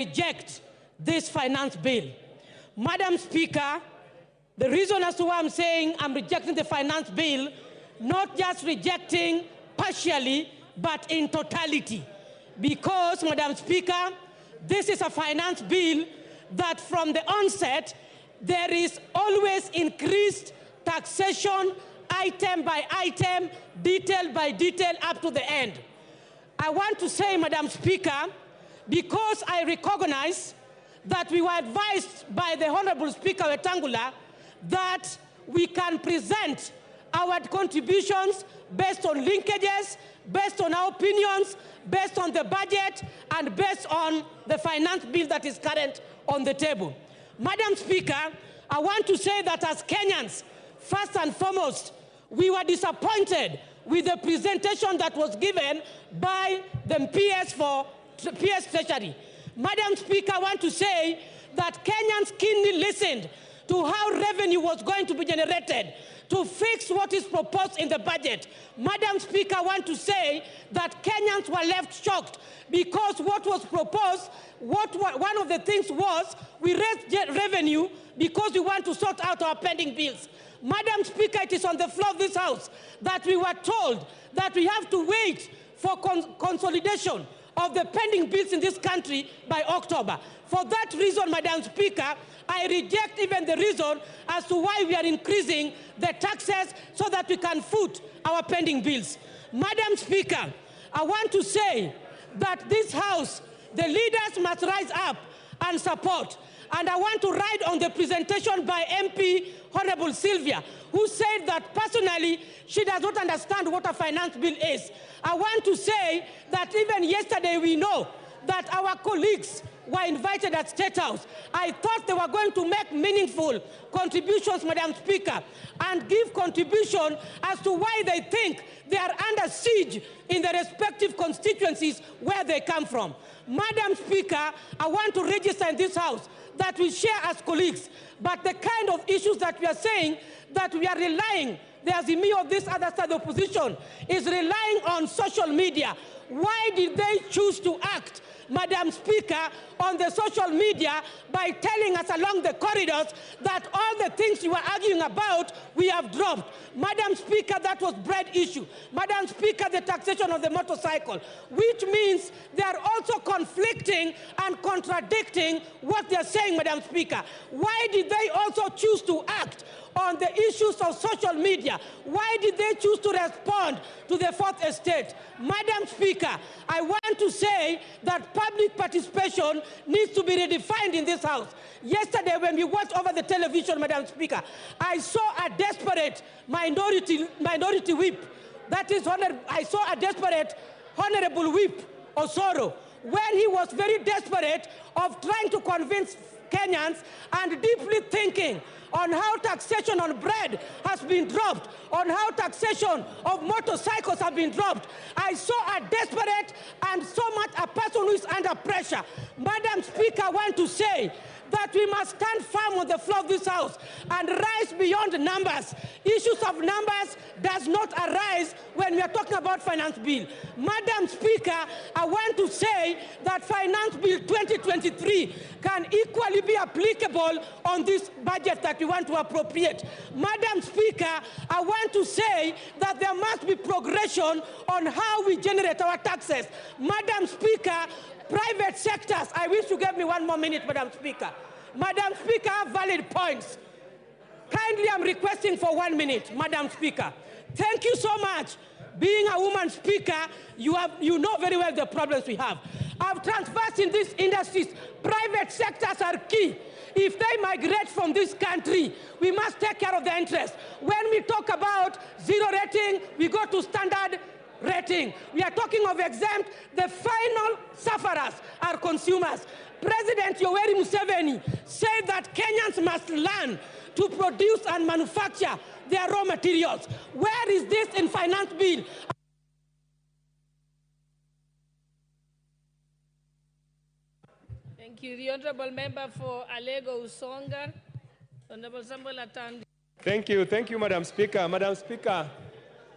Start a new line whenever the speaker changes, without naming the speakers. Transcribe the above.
reject this finance bill. Madam Speaker, the reason as to why I'm saying I'm rejecting the finance bill, not just rejecting partially, but in totality. Because, Madam Speaker, this is a finance bill that from the onset, there is always increased taxation, item by item, detail by detail, up to the end. I want to say, Madam Speaker, because I recognize that we were advised by the Honorable Speaker Wetangula that we can present our contributions based on linkages, based on our opinions, based on the budget, and based on the finance bill that is current on the table. Madam Speaker, I want to say that as Kenyans, first and foremost, we were disappointed with the presentation that was given by the PS Treasury. Madam Speaker, I want to say that Kenyans keenly listened to how revenue was going to be generated to fix what is proposed in the budget. Madam Speaker, I want to say that Kenyans were left shocked because what was proposed, one of the things was we raised revenue because we want to sort out our pending bills. Madam Speaker, it is on the floor of this House that we were told that we have to wait for consolidation of the pending bills in this country by October. For that reason, Madam Speaker, I reject even the reason as to why we are increasing the taxes so that we can foot our pending bills. Madam Speaker, I want to say that this House, the leaders must rise up and support. And I want to ride on the presentation by MP Honorable Sylvia, who said that personally she does not understand what a finance bill is. I want to say that even yesterday we know that our colleagues were invited at State House. I thought they were going to make meaningful contributions, Madam Speaker, and give contribution as to why they think they are under siege in the respective constituencies where they come from. Madam Speaker, I want to register in this House that we share as colleagues, but the kind of issues that we are saying that we are relying, the Azimio of this other side of the opposition is relying on social media. Why did they choose to act, Madam Speaker, on the social media by telling us along the corridors that all the things you were arguing about, we have dropped? Madam Speaker, that was bread issue. Madam Speaker, the taxation of the motorcycle, which means they are also conflicting and contradicting what they are saying, Madam Speaker. Why did they also choose to act on the issues of social media? Why did they choose to respond to the Fourth Estate? Madam Speaker, I want to say that public participation needs to be redefined in this House. Yesterday, when we watched over the television, Madam Speaker, I saw a desperate minority whip. That is, I saw a desperate Honorable Whip Osoro, where he was very desperate of trying to convince Kenyans and deeply thinking on how taxation on bread has been dropped, on how taxation of motorcycles have been dropped. I saw a desperate and so much a person who is under pressure. Madam Speaker, I want to say that we must stand firm on the floor of this House and rise beyond numbers. Issues of numbers does not arise when we are talking about finance bill. Madam Speaker, I want to say that finance bill 2023 can equally be applicable on this budget that we want to appropriate. Madam Speaker, I want to say that there must be progression on how we generate our taxes. Madam Speaker, private sectors, I wish you gave me one more minute, Madam Speaker. Madam Speaker, I have valid points. Kindly, I'm requesting for 1 minute, Madam Speaker. Thank you so much. Being a woman speaker, you know very well the problems we have. I've traversed in these industries. Private sectors are key. If they migrate from this country, we must take care of their interests. When we talk about zero rating, we go to standard rating. We are talking of exempt. The final sufferers are consumers. President Yoweri Museveni said that Kenyans must learn to produce and manufacture their raw materials. Where is this in finance bill?
Thank you. The Honourable Member for Alego Usonga, Honourable Samuel Atandi.
Thank you, Madam Speaker. Madam Speaker,